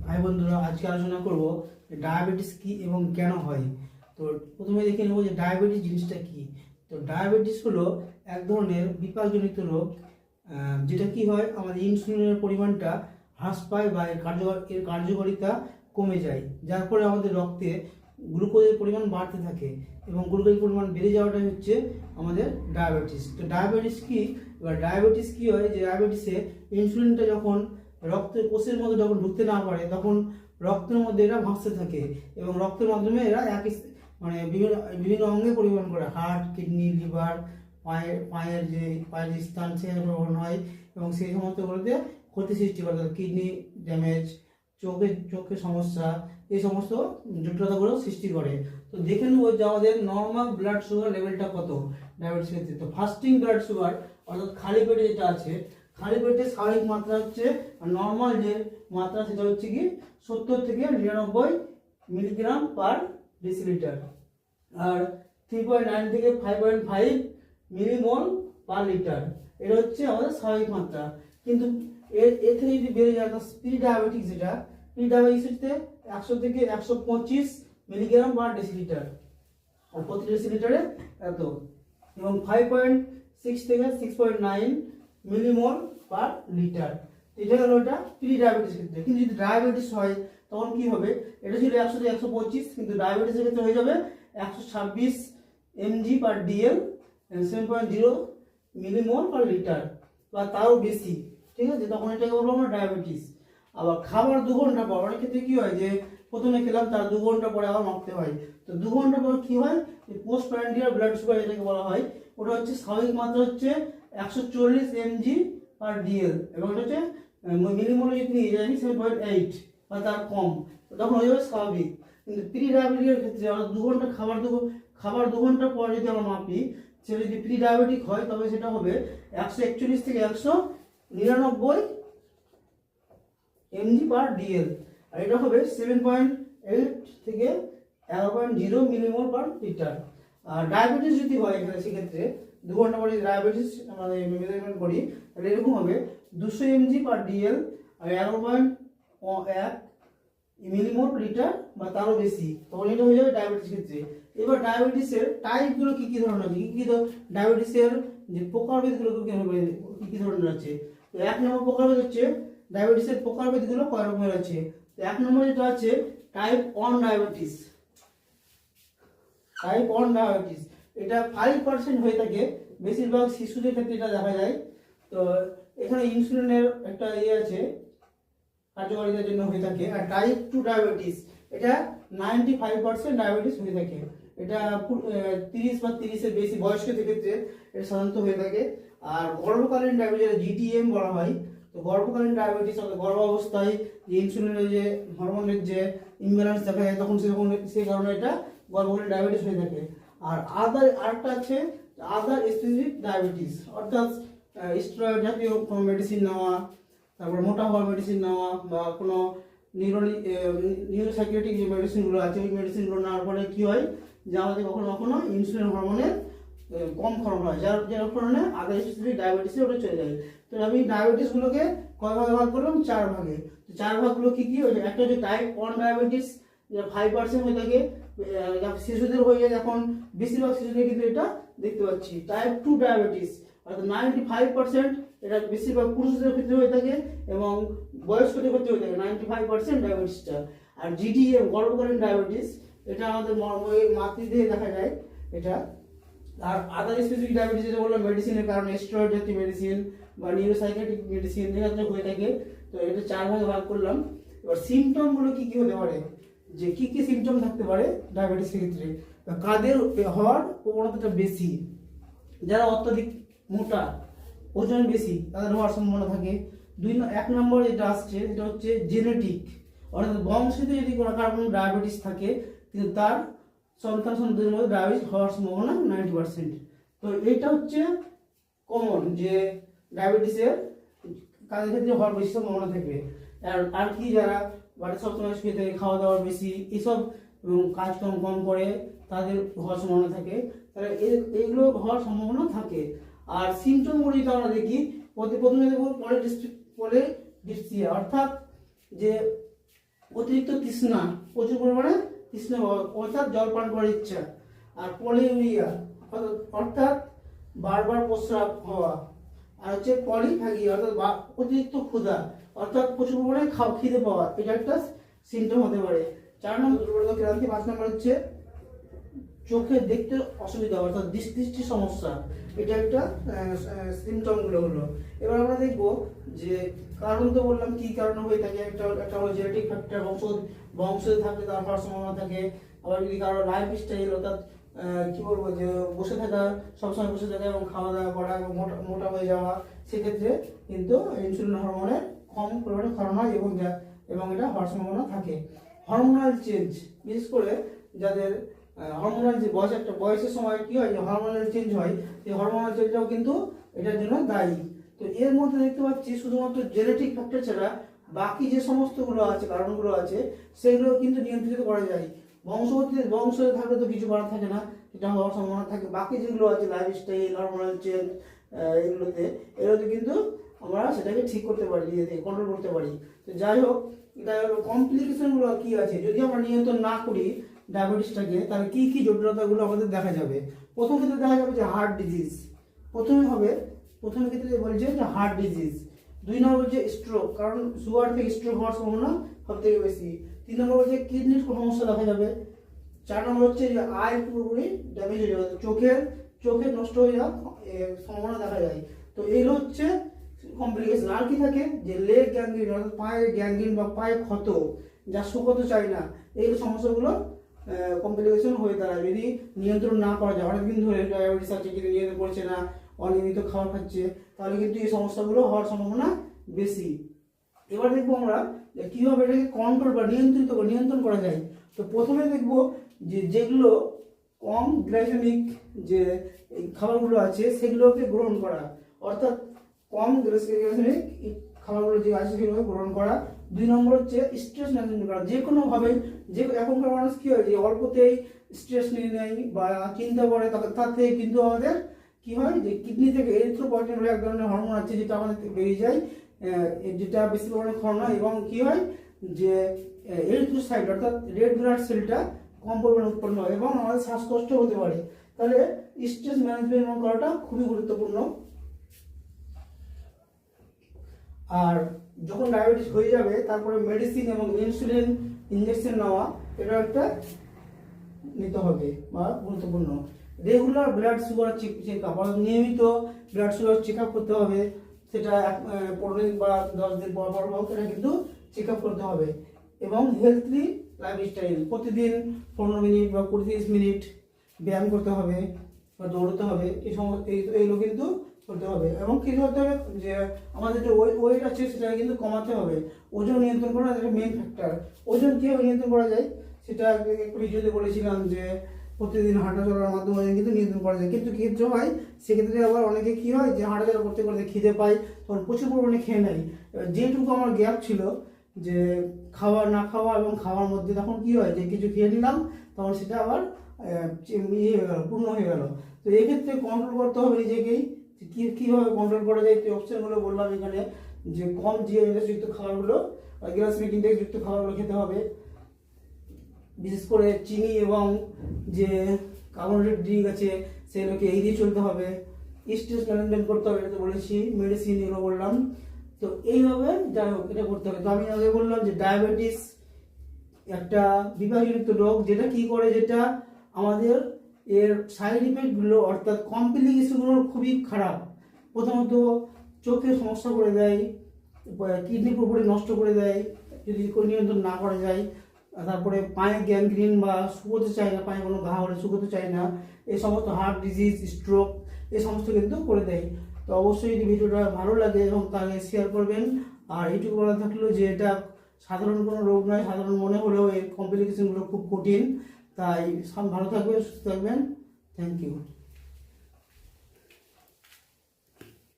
High বন্ধুরা, আজকে আলোচনা করব ডায়াবেটিস কি এবং কেন হয়। তো প্রথমে দেখে নেব যে ডায়াবেটিস জিনিসটা কি। তো ডায়াবেটিস হলো এক ধরনের বিপাকজনিত রোগ, যেটা কি হয়, আমাদের ইনসুলিনের পরিমাণটা হ্রাস পায় বা এর কার্যকারিতা কমে যায়, যার ফলে আমাদের রক্তে গ্লুকোজের পরিমাণ বাড়তে থাকে এবং গ্লুকোজের পরিমাণ বেড়ে যাওয়াটাই হচ্ছে আমাদের ডায়াবেটিস। তো ডায়াবেটিস কি, এবার ডায়াবেটিস কি হয় যে ডায়াবেটিসে ইনসুলিনটা যখন রক্তের কোষের মধ্যে যখন ঢুকতে না পারে, তখন রক্তের মধ্যে এরা ভাসতে থাকে এবং রক্তের মাধ্যমে এরা মানে বিভিন্ন বিভিন্ন অঙ্গে পরিবহন করে, হার্ট, কিডনি, লিভার, পায়ের যে স্থান সেখানে পরিবহন হয় এবং সেই সমস্তগুলোতে ক্ষতি সৃষ্টি করে, কিডনি ড্যামেজ, চোখের সমস্যা, এই সমস্ত জটিলতাগুলো সৃষ্টি করে। তো দেখে নেবো যে আমাদের নর্মাল ব্লাড সুগার লেভেলটা কত ডায়াবেটিস ক্ষেত্রে। তো ফাস্টিং ব্লাড সুগার অর্থাৎ খালি পেটে যেটা আছে, খালি পেটে স্বাভাবিক মাত্রা হচ্ছে, আর নর্মাল যে মাত্রা সেটা হচ্ছে কি 70 থেকে 99 মিলিগ্রাম পার ডেসিলিটার, আর 3.9 থেকে 5.5 মিলিমোল পার লিটার, এটা হচ্ছে আমাদের স্বাভাবিক মাত্রা। কিন্তু এর থেকে যদি বেড়ে যায়, প্রি ডায়াবেটিক যেটা, প্রি ডায়াবেটিস হচ্ছে 100 থেকে 125 মিলিগ্রাম পার ডেসিলিটার, আর প্রতি ডেসিলিটারে এত, এবং 5.6 থেকে 6.9 মিলিমোল পার লিটার, এটা হলো এটা প্রি ডায়াবেটিস ক্ষেত্রে। কিন্তু যদি ডায়াবেটিস হয় তখন কি হবে, এটা ছিল 100 থেকে 125, কিন্তু ডায়াবেটিসের ক্ষেত্রে হয়ে যাবে 126 mg পার ডিএল, 7.0 মিলিমোল পার লিটার বা তারও বেশি, ঠিক আছে, তখন এটাকে বলবো আমরা ডায়াবেটিস। আবার খাবার 2 ঘন্টা পর, অনেক ক্ষেত্রে কি হয় যে প্রথমে খেলাম তার 2 ঘন্টা পরে আবার মাপতে হয়, তো 2 ঘন্টা পর কি হয়, পোস্ট প্রান্ডিয়াল ব্লাড সুগার এটাকে বলা হয়, ওটা হচ্ছে স্বাভাবিক মাত্রা হচ্ছে 140 mg পার ডিএল এবং এটা হচ্ছে মিলিমোলে যদি নিয়ে যাই 7.8 বা তার কম, তখন হয়ে যাবে স্বাভাবিক। কিন্তু প্রি ডায়াবেটিকের ক্ষেত্রে আমরা 2 ঘন্টা খাবার 2 ঘন্টা পর যদি আমরা মাপি, সেটা যদি প্রি ডায়াবেটিক হয় তবে সেটা হবে 141 থেকে 199 mg পার ডিএল, আর এটা হবে 7.8 থেকে 11.0 মিলিমোল পার লিটার। আর ডায়াবেটিস যদি হয় এখানে, সেক্ষেত্রে 2 ঘন্টা পরে ডায়াবেটিস আমাদের মেজারমেন্ট করি, তাহলে এরকম হবে 200 mg পার ডিএল আর 11.1 মিলিমোল লিটার বা তারও বেশি, তখন এটা হয়ে যাবে ডায়াবেটিস ক্ষেত্রে। এবার ডায়াবেটিসের টাইপগুলো কি কি ধরনের আছে, কি ডায়াবেটিসের যে প্রকারভেদগুলো কি কি ধরনের আছে। তো 1 নম্বর প্রকারভেদ হচ্ছে, ডায়াবেটিসের প্রকারভেদগুলো কয় রকমের আছে। তো 1 নম্বর যেটা আছে টাইপ 1 ডায়াবেটিস। টাইপ 1 ডায়াবেটিস এটা 5% হয়ে থাকে, বেশিরভাগ শিশুদের ক্ষেত্রে এটা দেখা যায়। তো এখানে ইনসুলিনের একটা আছে, কার্যকারিতার জন্য হয়ে থাকে। আর টাইপ 2 ডায়াবেটিস এটা 95% ডায়াবেটিস হয়ে থাকে, এটা 30 বা 30-এর বেশি বয়স্কদের ক্ষেত্রে এটা সাধারণত হয়ে থাকে। আর গর্ভকালীন ডায়াবেটিস জিটিএম বলা হয়। তো গর্ভকালীন ডায়াবেটিস গর্ভাবস্থায় যে ইনসুলিনের যে হরমোনের যে ইমব্যালেন্স দেখা যায়, তখন সেই কারণে এটা গর্ভকালীন ডায়াবেটিস হয়ে থাকে। আর আরেকটা আছে আদার স্পেসিফিক ডায়াবেটিস, অর্থাৎ স্টেরয়েড জাতীয় কোনো মেডিসিন নেওয়া, তারপর মোটা হওয়ার মেডিসিন নেওয়া, বা কোনো নিউরোসাইকিয়াট্রিক যে মেডিসিনগুলো আছে, ওই মেডিসিনগুলো নেওয়ার পরে কী হয় যে আমাদের কখনো কখনো ইনসুলিন হরমোনের কম ক্ষরণ হয়, যার কারণে আদার স্পেসিফিক ডায়াবেটিসে ওটা চলে যায়। তো আমি ডায়াবেটিসগুলোকে কয় ভাগে ভাগ করলাম, 4 ভাগে। তো 4 ভাগগুলো কী কী হয়েছে, একটা হচ্ছে টাইপ 1 ডায়াবেটিস, যেটা 5% হয়ে থাকে, শিশুদের হয়ে যায়, এখন বেশিরভাগ শিশুদের কিন্তু এটা দেখতে পাচ্ছি। টাইপ 2 ডায়াবেটিস অর্থাৎ 95%, এটা বেশিরভাগ পুরুষদের ক্ষেত্রে হয়ে থাকে এবং বয়স্কদের ক্ষেত্রে হয়ে থাকে 95% ডায়াবেটিসটা। আর জিডিএম গর্ভকালীন ডায়াবেটিস, এটা আমাদের মাতৃদেহে দেখা যায় এটা। আর আদার স্পেসিফিক ডায়াবেটিস যেটা বললাম মেডিসিনের কারণে, স্টেরয়েড জাতীয় মেডিসিন বা নিউরোসাইকিয়াট্রিক মেডিসিন এক্ষেত্রে হয়ে থাকে। তো এটা 4 ভাগে ভাগ করলাম। এবার সিমটমগুলো কি কি হতে পারে, যে কি কি সিমটম থাকতে পারে ডায়াবেটিসের ক্ষেত্রে। কাদের হওয়ার প্রবণতাটা বেশি, যারা অত্যধিক মোটা, ওজন বেশি, তাদের হওয়ার সম্ভাবনা থাকে। 1 নম্বর যেটা আসছে সেটা হচ্ছে জেনেটিক, অর্থাৎ বংশগত যদি কোনো কারণে ডায়াবেটিস থাকে, কিন্তু তার সন্তানদের মধ্যে ডায়াবেটিস হওয়ার সম্ভাবনা 90%। তো এটা হচ্ছে কমন, যে ডায়াবেটিসের কাদের ক্ষেত্রে হওয়ার বেশি সম্ভাবনা থাকে। আর কি, যারা বাড়িতে সবসময় শুয়ে থাকে, খাওয়া দাওয়া বেশি, এসব কাজকর্ম কম করে, তাদের হওয়ার সম্ভাবনা থাকে, তাহলে এইগুলো হওয়ার সম্ভাবনা থাকে। আর সিমটমগুলো যদি আমরা দেখি, প্রথমে দেখব পলিডিপসিয়া, অর্থাৎ যে অতিরিক্ত তৃষ্ণা, প্রচুর পরিমাণে তৃষ্ণা পাওয়া অর্থাৎ জল পান করার ইচ্ছা। আর পলিউরিয়া অর্থাৎ বারবার প্রস্রাব হওয়া। আর হচ্ছে পলিফ্যাগিয়া অর্থাৎ অতিরিক্ত ক্ষুধা অর্থাৎ প্রচুর পরিমাণে খিদে পাওয়া, এটা একটা সিমটম হতে পারে। 4 নম্বর দুর্বলতা ক্লান্তি। 5 নম্বর হচ্ছে চোখে দেখতে অসুবিধা অর্থাৎ দৃষ্টি সমস্যা, এটা একটা সিমটম গুলো হলো। এবার আমরা দেখবো যে কারণ তো বললাম কি কারণে হয়ে থাকে, একটা হলো জেনেটিক ফ্যাক্টর, বংশে থাকলে তার হওয়ার সম্ভাবনা থাকে। আবার যদি কারো লাইফ স্টাইল অর্থাৎ কি বলবো যে বসে থাকা, সবসময় বসে থাকা এবং খাওয়া দাওয়া করা এবং মোটা হয়ে যাওয়া, সেক্ষেত্রে কিন্তু ইনসুলিন হরমোনের কম পরিমাণে ক্ষরণ হয় এবং এটা হওয়ার সম্ভাবনা থাকে। হরমোনাল চেঞ্জ, বিশেষ করে যাদের হরমোনাল যে বয়সের সময় কি হয় যে হরমোনাল চেঞ্জ হয়, এই হরমোনাল চেঞ্জটাও কিন্তু এটার জন্য দায়ী। তো এর মধ্যে দেখতে পাচ্ছি শুধুমাত্র জেনেটিক ফ্যাক্টর ছাড়া বাকি যে সমস্তগুলো আছে, কারণগুলো আছে, সেগুলো কিন্তু নিয়ন্ত্রিত করা যায়। বংশে থাকলে তো কিছু করার থাকে না, এটা হওয়ার সম্ভাবনা থাকে। বাকি যেগুলো আছে লাইফস্টাইল, হরমোনাল চেঞ্জ, এগুলোতে কিন্তু আমরা সেটাকে ঠিক করতে পারি, নিজে থেকে কন্ট্রোল করতে পারি। তো যাই হোক, এটা কমপ্লিকেশনগুলো কি আছে যদি আমরা নিয়ন্ত্রণ না করি ডায়াবেটিসটাকে, তাহলে কি কি জটিলতাগুলো আমাদের দেখা যাবে। প্রথম ক্ষেত্রে দেখা যাবে যে হার্ট ডিজিজ, প্রথম ক্ষেত্রে বলছে যে হার্ট ডিজিজ। 2 নম্বর হচ্ছে স্ট্রোক, কারণ সুগার থেকে স্ট্রোক হওয়ার সম্ভাবনা সব থেকে বেশি। 3 নম্বর হচ্ছে কিডনির সমস্যা দেখা যাবে। 4 নম্বর হচ্ছে যে আই পুরোপুরি ড্যামেজ হয়ে যাবে, চোখে নষ্ট হয়ে যাওয়ার সম্ভাবনা দেখা যায়। তো এগুলো হচ্ছে কমপ্লিকেশন। আর কি থাকে যে লেগ গ্যাংগ্রিন অর্থাৎ পায়ের গ্যাংগ্রিন বা পায়ে ক্ষত, যা শুকোতে চায় না, এই সমস্যাগুলো কমপ্লিকেশন হয়ে দাঁড়ায় যদি নিয়ন্ত্রণ না করা যায়। অনেকদিন ধরে ডায়াবেটিস আছে কিন্তু নিয়ন্ত্রণ করছে না, অনিয়মিত খাবার খাচ্ছে, তাহলে কিন্তু এই সমস্যাগুলো হওয়ার সম্ভাবনা বেশি। এবার দেখবো আমরা যে কীভাবে এটাকে কন্ট্রোল বা নিয়ন্ত্রণ করা যায়। তো প্রথমে দেখবো যে যেগুলো কম গ্লাইসেমিক যে খাবারগুলো আছে সেগুলোকে গ্রহণ করা, অর্থাৎ কম গ্লাইসেমিক খাবারগুলো যে আছে সেগুলোকে গ্রহণ করা। 2 নম্বর হচ্ছে স্ট্রেস ম্যানেজমেন্ট করা, যে কোনোভাবে। এখনকার মানুষ কী হয় যে অল্পতেই স্ট্রেস নিয়ে নেয় বা চিন্তা করে, তার থেকে কিন্তু আমাদের কি হয় যে কিডনি থেকে এরিথ্রোপয়েটিন বলে এক ধরনের হরমোন আছে যেটা আমাদের বেরিয়ে যায়, যেটা বেশি পরিমাণে ক্ষরণ হয় এবং কি হয় যে এরিথ্রোসাইট অর্থাৎ রেড ব্লাড সেলটা কম পরিমাণে উৎপন্ন হয় এবং আমাদের শ্বাসকষ্ট হতে পারে। তাহলে স্ট্রেস ম্যানেজমেন্ট করাটা খুবই গুরুত্বপূর্ণ। আর যখন ডায়াবেটিস হয়ে যাবে তারপরে মেডিসিন এবং ইনসুলিন ইনজেকশন নেওয়া, এটা একটা নিতে হবে বা গুরুত্বপূর্ণ। Regular blood sugar check up, নিয়মিত ব্লাড সুগার চেক আপ করতে হবে, সেটা 15 দিন বা 10 দিন পর হোক, এটা কিন্তু চেক আপ করতে হবে। এবং হেলথি লাইফস্টাইল, প্রতিদিন 15 মিনিট বা 20-30 মিনিট ব্যায়াম করতে হবে বা দৌড়তে হবে, এইগুলো কিন্তু করতে হবে। এবং কি করতে হবে যে আমাদের যে ওয়েট আছে সেটা কিন্তু কমাতে হবে। ওজন নিয়ন্ত্রণ করা একটা মেন ফ্যাক্টর। ওজন কীভাবে নিয়ন্ত্রণ করা যায় সেটা একটু ভিডিওতে বলেছিলাম যে প্রতিদিন হাঁটা চলার মাধ্যমে ওজন কিন্তু নিয়ন্ত্রণ করা যায়। কিন্তু ক্ষেত্রে হয় সেক্ষেত্রে আবার অনেকে কী হয় যে হাঁটাচলা করতে করতে খিদে পায়, তখন প্রচুর পরিমাণে খেয়ে নেয়। যেটুকু আমার গ্যাপ ছিল যে খাওয়া না খাওয়া এবং খাওয়ার মধ্যে, তখন কী হয় যে কিছু খেয়ে নিলাম, তখন সেটা আবার পূর্ণ হয়ে গেল। তো এক্ষেত্রে কন্ট্রোল করতে হবে নিজেকেই। কীভাবে কন্ট্রোল করা যায়, এই অপশানগুলো বললাম এখানে, যে কম জিএনএসযুক্ত খাবারগুলো, গ্লাইসেমিক ইন্ডেক্সযুক্ত খাবারগুলো খেতে হবে, বিশেষ করে চিনি এবং যে কার্বোহাইড্রেট ড্রিঙ্ক আছে সেগুলোকে এড়িয়ে চলতে হবে। স্ট্রেস ম্যানেজমেন্ট করতে হবে, এটা তো বলেছি, মেডিসিন এগুলো বললাম। তো এইভাবে যাই হোক এটা করতে হবে। তো আমি আগে বললাম যে ডায়াবেটিস একটা বিভাগজনিত রোগ, যেটা কি করে, যেটা আমাদের এর সাইড ইফেক্টগুলো অর্থাৎ কমপ্লিকেশনগুলো খুবই খারাপ। প্রথমত চোখে সমস্যা করে দেয়, কিডনি পুরোপুরি নষ্ট করে দেয় যদি নিয়ন্ত্রণ না করা যায়। তারপরে পায়ে গ্যাংগ্রিন বা শুকোতে চায় না, পায়ে কোনো ঘা হলে শুকোতে চায় না, এই সমস্ত হার্ট ডিজিজ, স্ট্রোক, এই সমস্ত কিন্তু করে দেয়। তো অবশ্যই যদি ভিডিওটা ভালো লাগে এবং তাহলে শেয়ার করবেন। আর এইটুকু বলা থাকলো যে এটা সাধারণ কোনো রোগ নয়, সাধারণ মনে হলেও এর কমপ্লিকেশনগুলো খুব কঠিন। তাই সব ভালো থাকবেন, সুস্থ থাকবেন। Thank you.